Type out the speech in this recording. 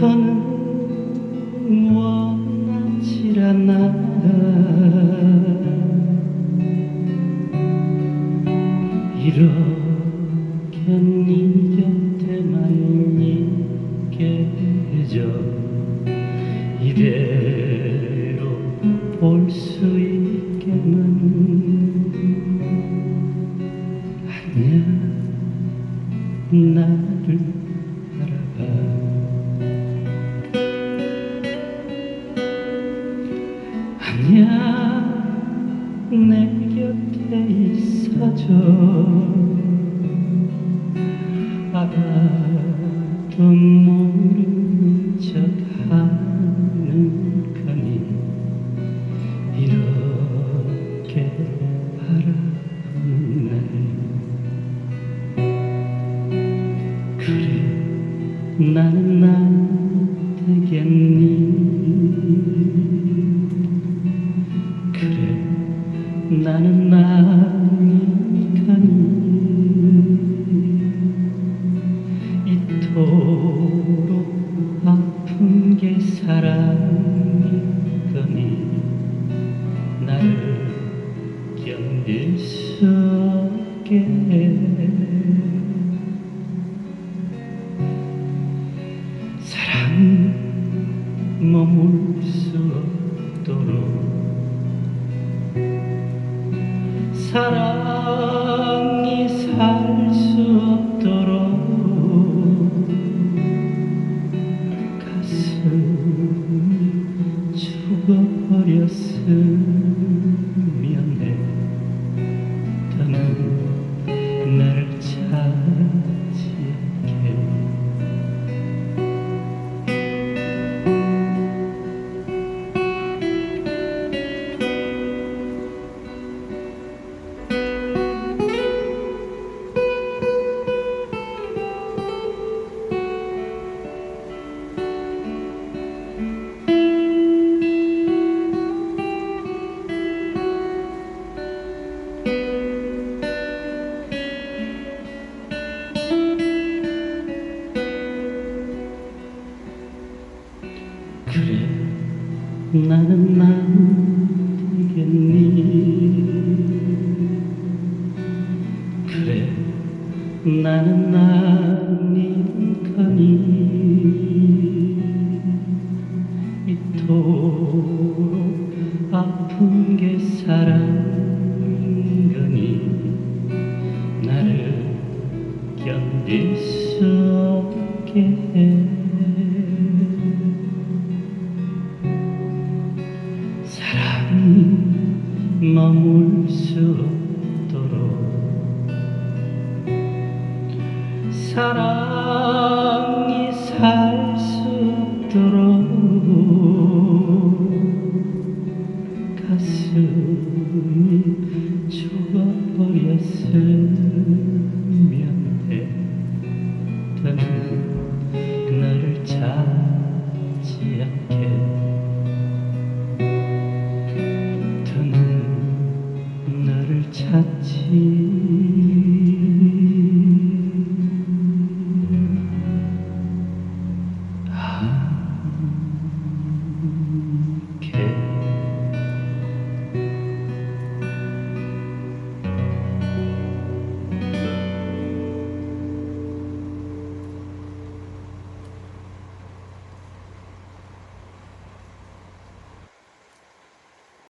더는 원하질 않아. 이렇게 네 곁에만 있게 해줘. 이대로 볼 수 있게만. 아니야, 나를 바라봐. 아니야, 내 곁에 있어줘. 알아도 모르는 척 하는 거니. 이렇게 바라보는 날. 그래, 나는 나 되겠니? 그래, 나는 나니까니. 이토록 아픈 게 사랑이거니. 나를 견딜 수 없게 해. 사랑이 머물 수 없도록. 사랑이 살 수 없도록. 가슴이 죽어버렸으면 해. 더는 나를 찾지 않게. 그래, 나는 나 되겠니? 그래, 나는 나니까니. 이토록 아픈 게 사랑인 거니. 나를 견딜 수 없게 해. 사랑이 머물 수 없도록. 사랑